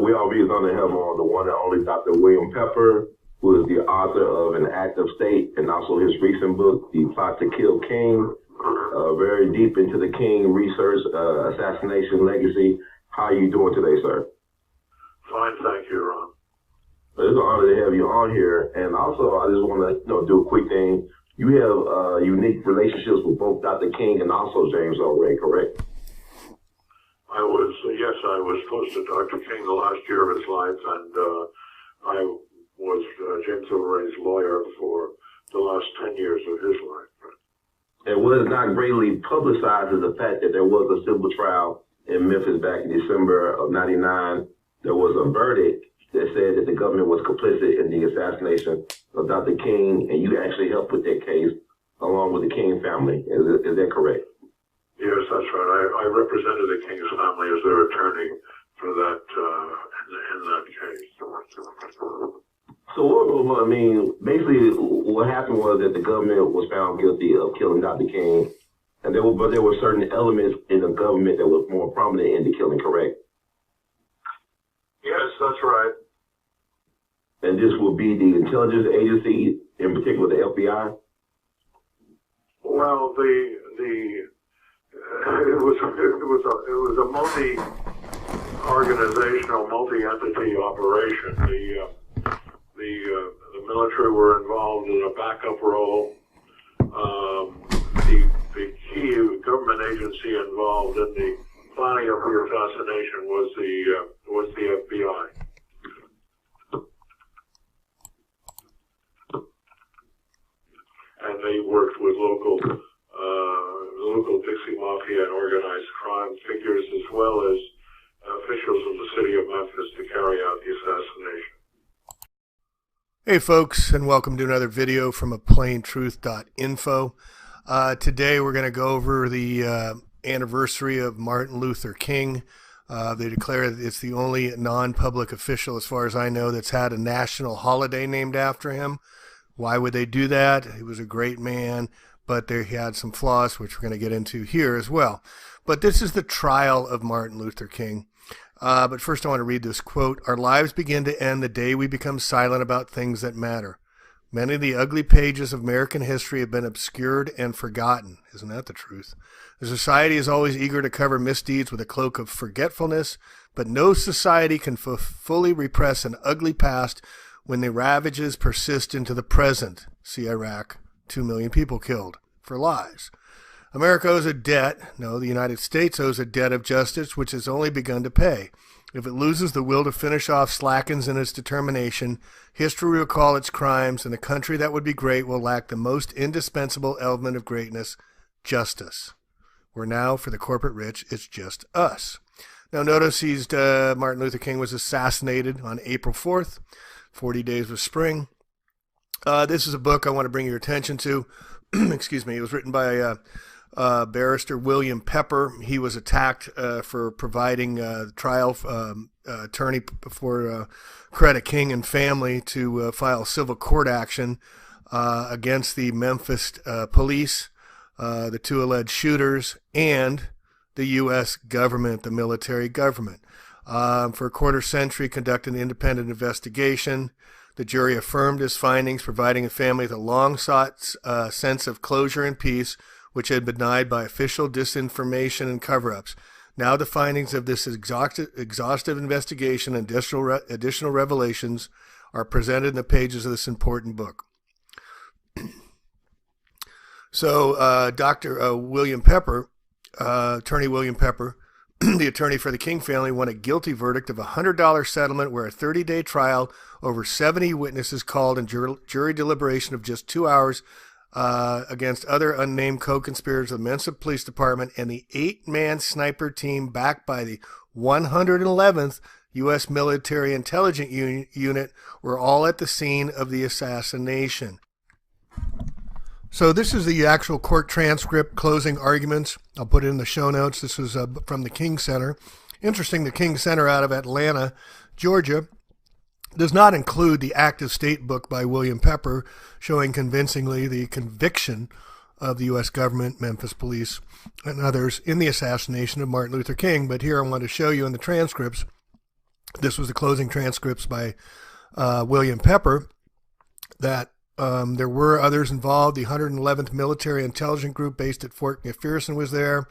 we always going to have on the one and only Dr. William Pepper, who is the author of An Act of State and also his recent book, The Plot to Kill King. Very deep into the King research, assassination legacy. How are you doing today, sir? Fine, thank you, Ron. It's an honor to have you on here. And also, I just want to do a quick thing. You have unique relationships with both Dr. King and also James L. Ray, correct? Yes, I was close to Dr. King the last year of his life, and I was James L. Ray's lawyer for the last 10 years of his life. And what is not greatly publicized is the fact that there was a civil trial in Memphis back in December of '99. There was a verdict that said that the government was complicit in the assassination of Dr. King, and you actually helped with that case along with the King family. Is that correct? Yes, that's right. I represented the King's family as their attorney for that in that case. So, basically what happened was that the government was found guilty of killing Dr. King, and there were certain elements in the government that were more prominent in the killing, correct? Yes, that's right. And this would be the intelligence agency, in particular the FBI? Well, it was a multi-organizational, multi-entity operation. The military were involved in a backup role. The key government agency involved in the planning of the assassination was the FBI. And they worked with local Dixie Mafia and organized crime figures, as well as officials of the city of Memphis, to carry out the assassination. Hey folks, and welcome to another video from aplaintruth.info. Today we're going to go over the anniversary of Martin Luther King. They declare that it's the only non-public official, as far as I know, that's had a national holiday named after him. Why would they do that? He was a great man, but he had some flaws, which we're going to get into here as well. But this is the trial of Martin Luther King. But first I want to read this quote. "Our lives begin to end the day we become silent about things that matter. Many of the ugly pages of American history have been obscured and forgotten." Isn't that the truth? "The society is always eager to cover misdeeds with a cloak of forgetfulness, but no society can fully repress an ugly past when the ravages persist into the present." See Iraq, 2 million people killed for lies. "America owes a debt, no, the United States owes a debt of justice which has only begun to pay. If it loses the will to finish off, slackens in its determination, history will call its crimes, and the country that would be great will lack the most indispensable element of greatness, justice. Where now, for the corporate rich, it's just us." Now notice Martin Luther King was assassinated on April 4th, 40 Days of Spring. This is a book I want to bring your attention to. Excuse me. It was written by barrister William Pepper. He was attacked for providing trial attorney for Coretta King and family to file civil court action against the Memphis police, the two alleged shooters, and the U.S. government, the military government. For a quarter century, conducted an independent investigation. The jury affirmed his findings, providing the family with a long-sought sense of closure and peace, which had been denied by official disinformation and cover-ups. Now the findings of this exhaustive investigation and additional revelations are presented in the pages of this important book. So Dr. William Pepper, Attorney William Pepper, the attorney for the King family, won a guilty verdict of a $100 settlement where a 30-day trial over 70 witnesses called and jury deliberation of just 2 hours against other unnamed co-conspirators of the Memphis Police Department and the 8-man sniper team backed by the 111th U.S. Military Intelligence Unit were all at the scene of the assassination. So this is the actual court transcript, closing arguments. I'll put it in the show notes. This was from the King Center. Interesting, the King Center out of Atlanta, Georgia, does not include the Act of State book by William Pepper, showing convincingly the conviction of the U.S. government, Memphis police, and others in the assassination of Martin Luther King. But here I want to show you in the transcripts This was the closing transcripts by William Pepper, that there were others involved. The 111th Military Intelligence Group based at Fort McPherson was there.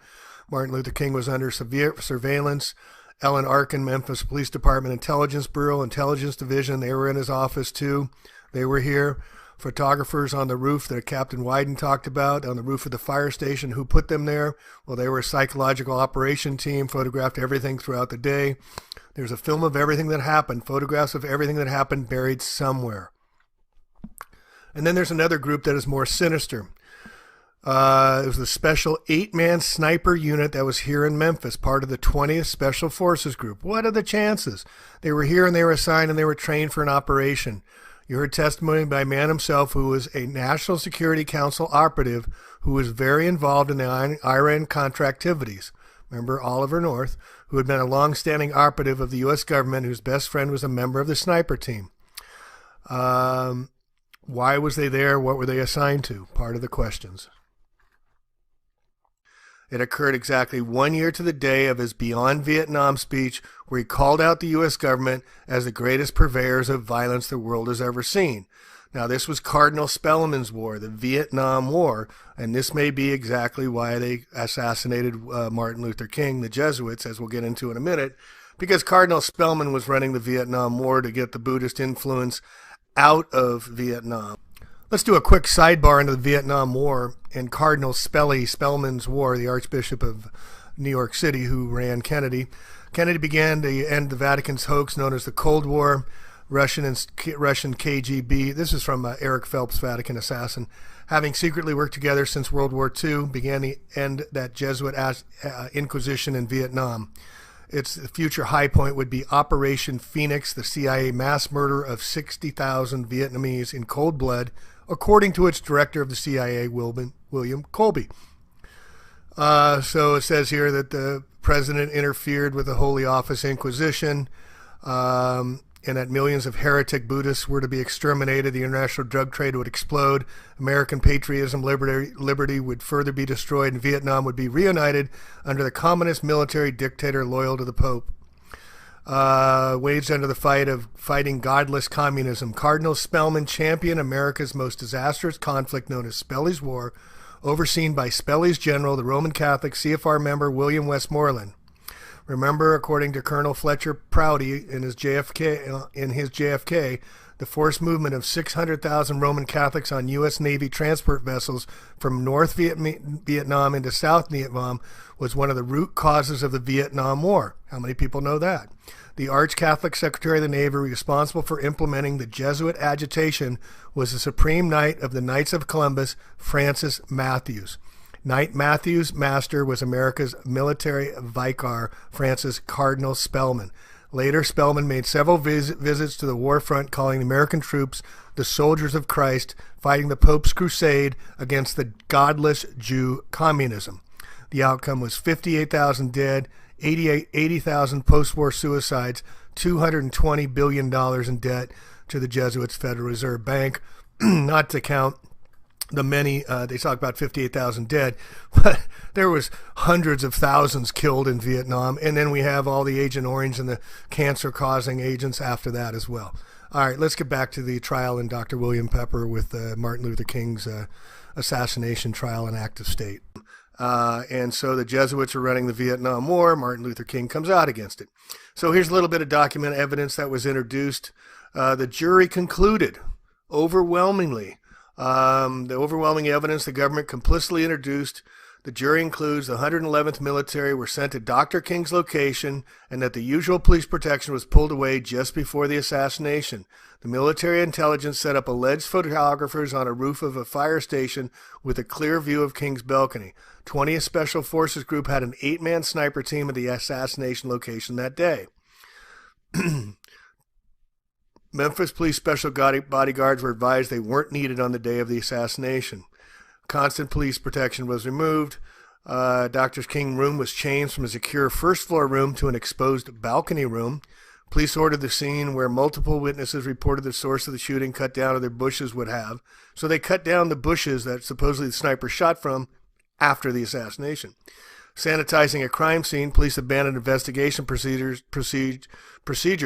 Martin Luther King was under severe surveillance. Ellen Arkin, Memphis Police Department Intelligence Bureau, Intelligence Division, they were in his office too. They were here. Photographers on the roof that Captain Wyden talked about, on the roof of the fire station. Who put them there? Well, they were a psychological operation team, photographed everything throughout the day. There's a film of everything that happened, photographs of everything that happened buried somewhere. And then there's another group that is more sinister. It was the special 8-man sniper unit that was here in Memphis, part of the 20th Special Forces Group. What are the chances? They were here and they were assigned and they were trained for an operation. You heard testimony by a man himself who was a National Security Council operative who was very involved in the Iran-Contra activities. Remember Oliver North, who had been a long-standing operative of the U.S. government, whose best friend was a member of the sniper team. Why was they there? What were they assigned to? Part of the questions. It occurred exactly 1 year to the day of his Beyond Vietnam speech, where he called out the U.S. government as the greatest purveyors of violence the world has ever seen. Now, this was Cardinal Spellman's War, the Vietnam War, and this may be exactly why they assassinated Martin Luther King, the Jesuits, as we'll get into in a minute, because Cardinal Spellman was running the Vietnam War to get the Buddhist influence out of Vietnam. Let's do a quick sidebar into the Vietnam War and Cardinal Spellman's War, the Archbishop of New York City who ran Kennedy. Kennedy began to end the Vatican's hoax known as the Cold War. Russian KGB, this is from Eric Phelps, Vatican assassin, having secretly worked together since World War II, began to end that Jesuit Inquisition in Vietnam. Its future high point would be Operation Phoenix, the CIA mass murder of 60,000 Vietnamese in cold blood, according to its director of the CIA, William Colby. So it says here that the president interfered with the Holy Office Inquisition, and that millions of heretic Buddhists were to be exterminated. The international drug trade would explode. American patriotism, liberty would further be destroyed, and Vietnam would be reunited under the communist military dictator loyal to the Pope. Waged under the fight of fighting godless communism. Cardinal Spellman championed America's most disastrous conflict known as Spelly's War, overseen by Spelly's general, the Roman Catholic CFR member William Westmoreland. Remember, according to Colonel Fletcher Prouty in his JFK, the forced movement of 600,000 Roman Catholics on U.S. Navy transport vessels from North Vietnam into South Vietnam was one of the root causes of the Vietnam War. How many people know that? The Arch-Catholic Secretary of the Navy responsible for implementing the Jesuit agitation was the Supreme Knight of the Knights of Columbus, Francis Matthews. Knight Matthews' master was America's military vicar, Francis Cardinal Spellman. Later, Spellman made several visits to the war front, calling the American troops the soldiers of Christ, fighting the Pope's crusade against the godless Jew communism. The outcome was 58,000 dead, 80,000 post-war suicides, $220 billion in debt to the Jesuits' Federal Reserve Bank, not to count the many, they talk about 58,000 dead, but there was hundreds of thousands killed in Vietnam, and then we have all the Agent Orange and the cancer-causing agents after that as well. All right, let's get back to the trial in Dr. William Pepper with Martin Luther King's assassination trial in active state. And so the Jesuits are running the Vietnam War. Martin Luther King comes out against it. So here's a little bit of documented evidence that was introduced. The jury concluded overwhelmingly. The overwhelming evidence the government complicitly introduced, the jury includes the 111th Military were sent to Dr. King's location and that the usual police protection was pulled away just before the assassination. The military intelligence set up alleged photographers on a roof of a fire station with a clear view of King's balcony. 20th Special Forces Group had an 8-man sniper team at the assassination location that day. Memphis Police Special Bodyguards were advised they weren't needed on the day of the assassination. Constant police protection was removed. Dr. King's room was changed from a secure first-floor room to an exposed balcony room. Police ordered the scene where multiple witnesses reported the source of the shooting cut down or their bushes would have. So they cut down the bushes that supposedly the sniper shot from after the assassination. Sanitizing a crime scene, police abandoned investigation procedure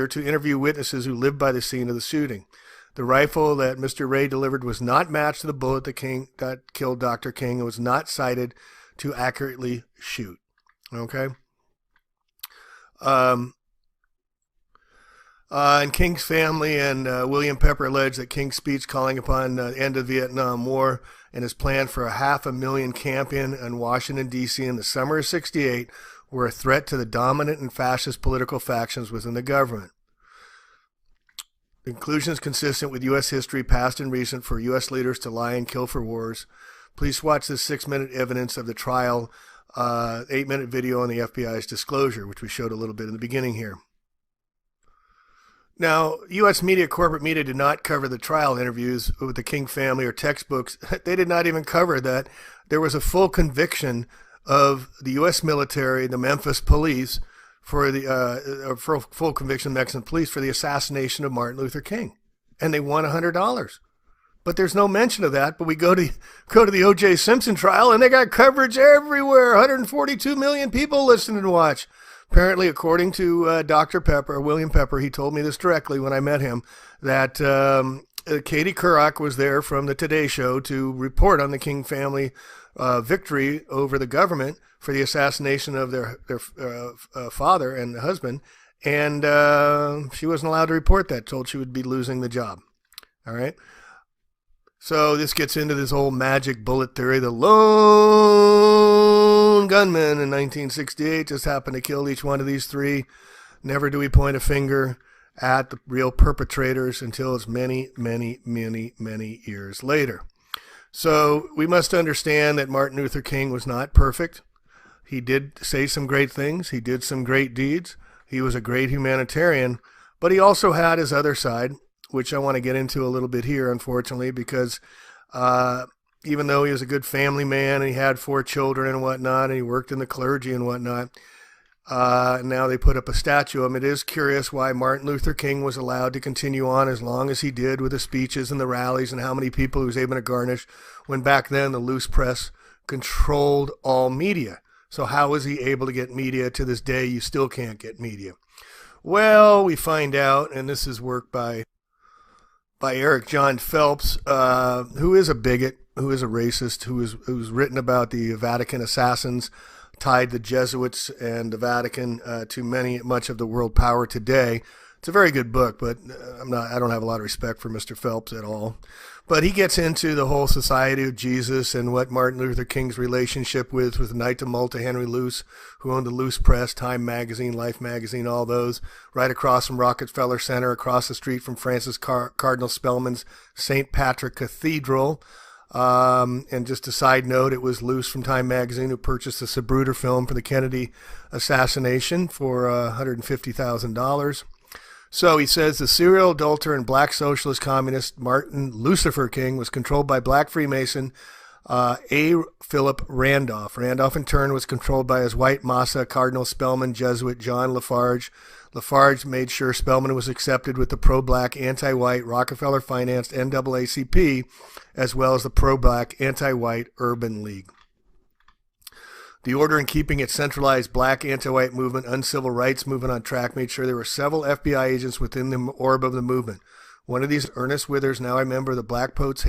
to interview witnesses who lived by the scene of the shooting. The rifle that Mr. Ray delivered was not matched to the bullet that killed Dr. King and was not sighted to accurately shoot. Okay? And King's family and William Pepper alleged that King's speech calling upon the end of the Vietnam War and his plan for 500,000 camp-in Washington, D.C. in the summer of '68 were a threat to the dominant and fascist political factions within the government. The conclusion is consistent with U.S. history, past and recent, for U.S. leaders to lie and kill for wars. Please watch this 6-minute evidence of the trial, 8-minute video on the FBI's disclosure, which we showed a little bit in the beginning here. Now, U.S. corporate media did not cover the trial interviews with the King family or textbooks. They did not even cover that there was a full conviction of the U.S. military, the Memphis police, for the full conviction of Mexican police for the assassination of Martin Luther King, and they won $100. But there's no mention of that. But we go to the O.J. Simpson trial, and they got coverage everywhere. 142 million people listened and watched. Apparently, according to Dr. Pepper, William Pepper, he told me this directly when I met him, that Katie Couric was there from the Today Show to report on the King family victory over the government for the assassination of their father and husband, and she wasn't allowed to report that, told she would be losing the job. All right? So this gets into this whole magic bullet theory. The lone gunman in 1968 just happened to kill each one of these three. Never do we point a finger at the real perpetrators until it's many, many, many, many years later. So we must understand that Martin Luther King was not perfect. He did say some great things. He did some great deeds. He was a great humanitarian, but he also had his other side, which I want to get into a little bit here, unfortunately, because even though he was a good family man and he had 4 children and whatnot, and he worked in the clergy and whatnot, now they put up a statue of him. It is curious why Martin Luther King was allowed to continue on as long as he did with the speeches and the rallies and how many people he was able to garnish, when back then the loose press controlled all media. So how was he able to get media? To this day, you still can't get media. Well, we find out, and this is work by Eric John Phelps, who is a bigot, who is a racist, who's written about the Vatican assassins, tied the Jesuits and the Vatican to much of the world power today. It's a very good book, but I don't have a lot of respect for Mr. Phelps at all. But he gets into the whole Society of Jesus and what Martin Luther King's relationship with Knight de Malta, Henry Luce, who owned the Luce Press, Time Magazine, Life Magazine, all those, right across from Rockefeller Center, across the street from Francis Cardinal Spellman's St. Patrick Cathedral. And just a side note, it was Luce from Time Magazine who purchased the Zapruder film for the Kennedy assassination for $150,000. So he says the serial adulterer and black socialist communist Martin Lucifer King was controlled by black Freemason A. Philip Randolph. Randolph in turn was controlled by his white massa Cardinal Spellman Jesuit John Lafarge. Lafarge made sure Spellman was accepted with the pro-black, anti-white, Rockefeller-financed NAACP, as well as the pro-black, anti-white Urban League. The order in keeping its centralized black anti-white movement, uncivil rights movement on track made sure there were several FBI agents within the orb of the movement. One of these, Ernest Withers, now a member of the Black Pope's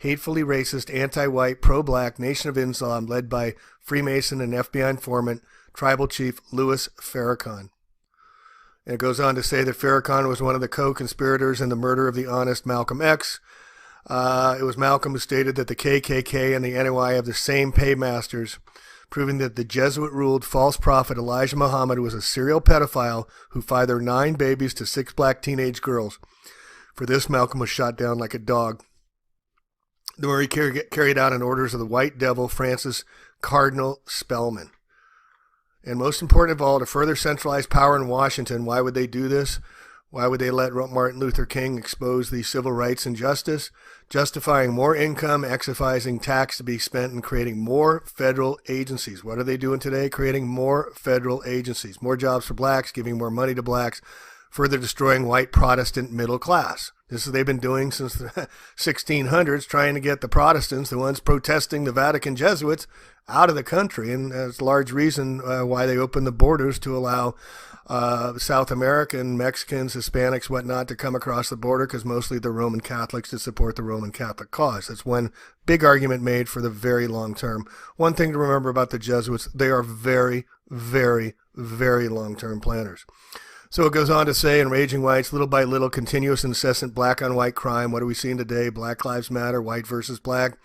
hatefully racist, anti-white, pro-black Nation of Islam, led by Freemason and FBI informant, Tribal Chief Louis Farrakhan. And it goes on to say that Farrakhan was one of the co-conspirators in the murder of the honest Malcolm X. It was Malcolm who stated that the KKK and the NOI have the same paymasters, proving that the Jesuit-ruled false prophet Elijah Muhammad was a serial pedophile who fathered 9 babies to 6 black teenage girls. For this, Malcolm was shot down like a dog. The murder carried out in orders of the white devil Francis Cardinal Spellman. And most important of all, to further centralize power in Washington, why would they do this? Why would they let Martin Luther King expose the civil rights injustice, justifying more income, excising tax to be spent, and creating more federal agencies? What are they doing today? Creating more federal agencies, more jobs for blacks, giving more money to blacks, further destroying white Protestant middle class. This is they've been doing since the 1600s, trying to get the Protestants, the ones protesting the Vatican Jesuits, out of the country. And that's a large reason why they opened the borders to allow South American, Mexicans, Hispanics, whatnot, to come across the border, because mostly they're Roman Catholics to support the Roman Catholic cause. That's one big argument made for the very long term. One thing to remember about the Jesuits, they are very, very, very long-term planners. So it goes on to say, in Raging Whites, little by little, continuous, incessant black-on-white crime. What are we seeing today? Black Lives Matter, white versus black.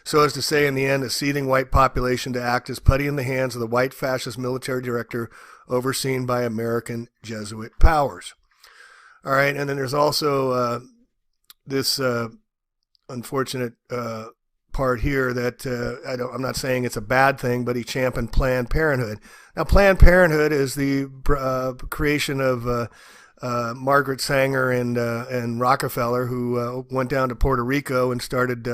So as to say, in the end, a seething white population to act as putty in the hands of the white fascist military director overseen by American Jesuit powers. All right, and then there's also this unfortunate part here that I'm not saying it's a bad thing, but he championed Planned Parenthood. Now, Planned Parenthood is the creation of Margaret Sanger and Rockefeller, who went down to Puerto Rico and started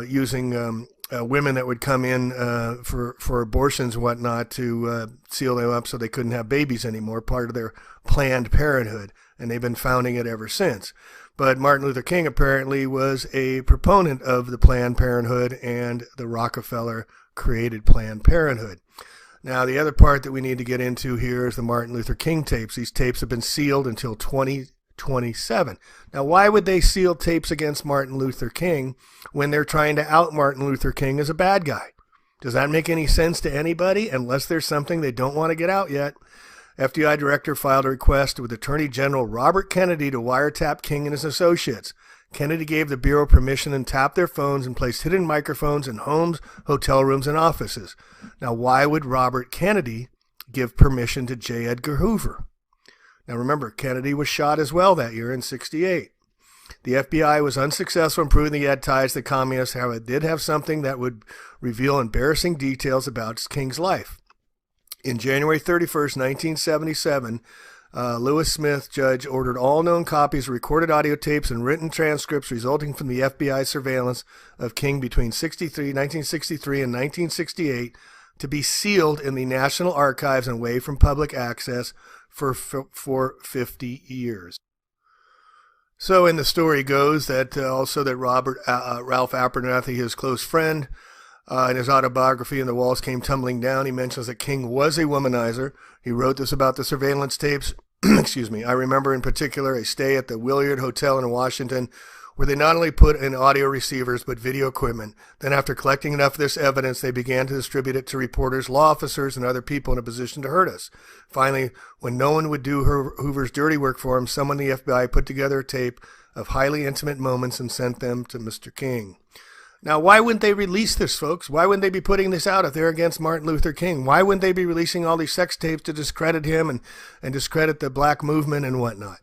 using women that would come in for abortions and whatnot to seal them up so they couldn't have babies anymore, part of their Planned Parenthood. And they've been founding it ever since. But Martin Luther King apparently was a proponent of the Planned Parenthood, and the Rockefeller created Planned Parenthood. Now, the other part that we need to get into here is the Martin Luther King tapes. These tapes have been sealed until 2027. Now, why would they seal tapes against Martin Luther King when they're trying to out Martin Luther King as a bad guy? Does that make any sense to anybody, unless there's something they don't want to get out yet? FBI director filed a request with Attorney General Robert Kennedy to wiretap King and his associates. Kennedy gave the Bureau permission and tapped their phones and placed hidden microphones in homes, hotel rooms, and offices. Now, why would Robert Kennedy give permission to J. Edgar Hoover? Now, remember, Kennedy was shot as well that year in '68. The FBI was unsuccessful in proving that he had ties to communists. However, it did have something that would reveal embarrassing details about King's life. In January 31st, 1977, Lewis Smith, judge, ordered all known copies of recorded audio tapes and written transcripts resulting from the FBI surveillance of King between 1963 and 1968 to be sealed in the National Archives and away from public access for 50 years. So in the story goes that also that Ralph Abernathy, his close friend, in his autobiography, "And the Walls Came Tumbling Down," he mentions that King was a womanizer. He wrote this about the surveillance tapes. Excuse me. I remember in particular a stay at the Williard Hotel in Washington where they not only put in audio receivers but video equipment. Then after collecting enough of this evidence, they began to distribute it to reporters, law officers, and other people in a position to hurt us. Finally, when no one would do Hoover's dirty work for him, someone in the FBI put together a tape of highly intimate moments and sent them to Mr. King. Now, why wouldn't they release this, folks? Why wouldn't they be putting this out if they're against Martin Luther King? Why wouldn't they be releasing all these sex tapes to discredit him and discredit the black movement and whatnot?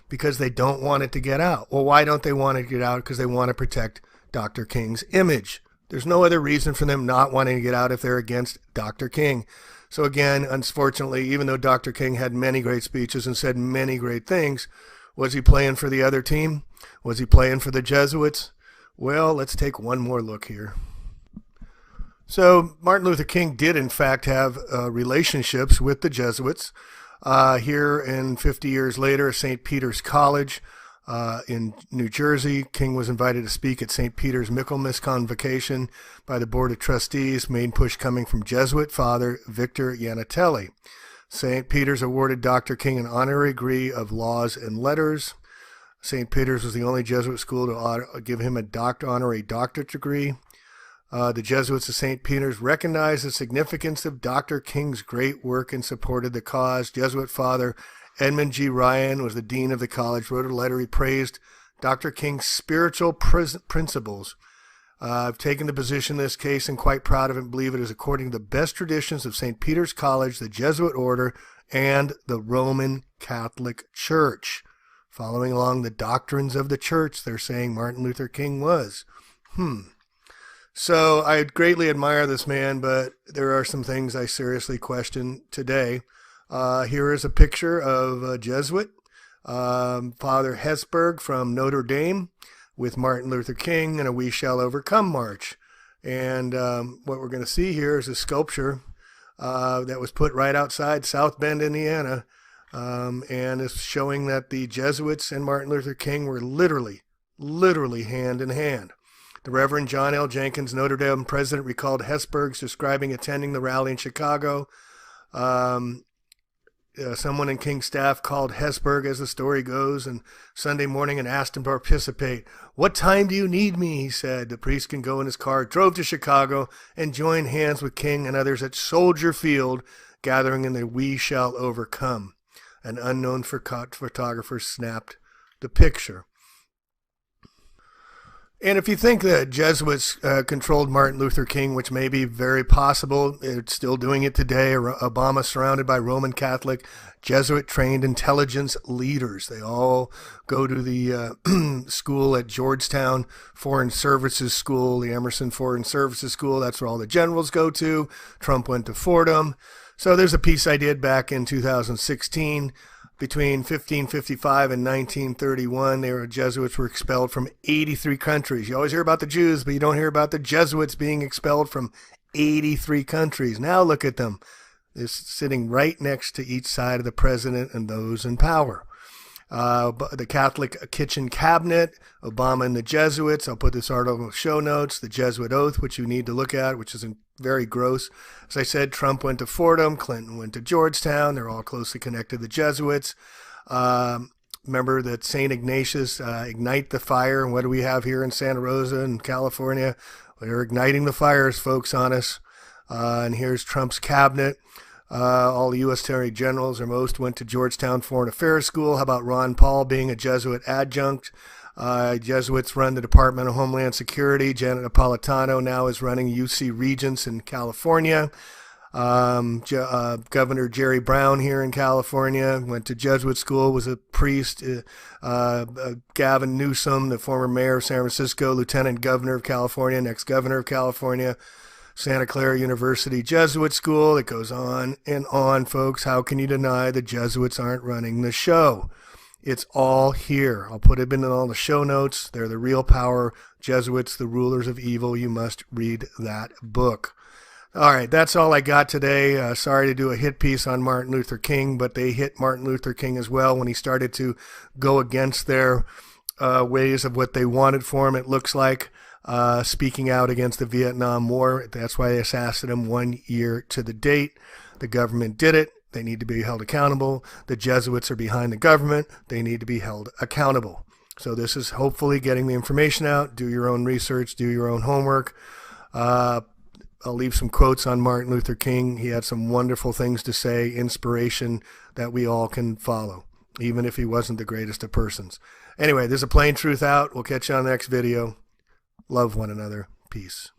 Because they don't want it to get out. Well, why don't they want it to get out? Because they want to protect Dr. King's image. There's no other reason for them not wanting to get out if they're against Dr. King. So again, unfortunately, even though Dr. King had many great speeches and said many great things, was he playing for the other team? Was he playing for the Jesuits? Well, let's take one more look here. So Martin Luther King did, in fact, have relationships with the Jesuits. Here in 50 years later, at St. Peter's College in New Jersey, King was invited to speak at St. Peter's Michaelmas Convocation by the Board of Trustees, main push coming from Jesuit Father Victor Yanatelli. St. Peter's awarded Dr. King an honorary degree of Laws and Letters. St. Peter's was the only Jesuit school to give him an honorary doctorate degree. The Jesuits of St. Peter's recognized the significance of Dr. King's great work and supported the cause. Jesuit Father Edmund G. Ryan was the dean of the college, wrote a letter. He praised Dr. King's spiritual principles. I've taken the position in this case and quite proud of it and believe it is according to the best traditions of St. Peter's College, the Jesuit order, and the Roman Catholic Church. Following along the doctrines of the church, they're saying Martin Luther King was. So I greatly admire this man, but there are some things I seriously question today. Here is a picture of a Jesuit, Father Hesburgh from Notre Dame, with Martin Luther King and a "We Shall Overcome" march. And what we're going to see here is a sculpture that was put right outside South Bend, Indiana, and is showing that the Jesuits and Martin Luther King were literally hand in hand. The Reverend John L. Jenkins, Notre Dame president, recalled Hesburgh's describing attending the rally in Chicago. Someone in King's staff called Hesburgh, as the story goes, and Sunday morning and asked him to participate. "What time do you need me?" he said. The priest can go in his car, drove to Chicago, and joined hands with King and others at Soldier Field, gathering in the We Shall Overcome. An unknown photographer snapped the picture. And if you think that Jesuits controlled Martin Luther King, which may be very possible, it's still doing it today. Obama surrounded by Roman Catholic, Jesuit-trained intelligence leaders. They all go to the school at Georgetown Foreign Services School, the Emerson Foreign Services School. That's where all the generals go to. Trump went to Fordham. So there's a piece I did back in 2016. Between 1555 and 1931, Jesuits were expelled from 83 countries. You always hear about the Jews, but you don't hear about the Jesuits being expelled from 83 countries. Now look at them. They're sitting right next to each side of the president and those in power. The Catholic Kitchen Cabinet, Obama and the Jesuits. I'll put this article in the show notes. The Jesuit Oath, which you need to look at, which is very gross. As I said, Trump went to Fordham, Clinton went to Georgetown. They're all closely connected to the Jesuits. Remember that St. Ignatius, ignite the fire. And what do we have here in Santa Rosa in California? They're igniting the fires, folks, on us. And here's Trump's cabinet. All the U.S. Attorney Generals, or most, went to Georgetown Foreign Affairs School. How about Ron Paul being a Jesuit adjunct? Jesuits run the Department of Homeland Security. Janet Napolitano now is running UC Regents in California. Governor Jerry Brown here in California went to Jesuit school, was a priest. Gavin Newsom, the former mayor of San Francisco, lieutenant governor of California, next governor of California. Santa Clara University Jesuit School. It goes on and on, folks. How can you deny the Jesuits aren't running the show? It's all here. I'll put it in all the show notes. They're the real power. Jesuits, the rulers of evil. You must read that book. All right, that's all I got today. Sorry to do a hit piece on Martin Luther King, but they hit Martin Luther King as well when he started to go against their ways of what they wanted for him, it looks like. Speaking out against the Vietnam War. That's why they assassinated him 1 year to the date. The government did it. They need to be held accountable. The Jesuits are behind the government. They need to be held accountable. So this is hopefully getting the information out. Do your own research. Do your own homework. I'll leave some quotes on Martin Luther King. He had some wonderful things to say, inspiration that we all can follow, even if he wasn't the greatest of persons. Anyway, there's a plain truth out. We'll catch you on the next video. Love one another. Peace.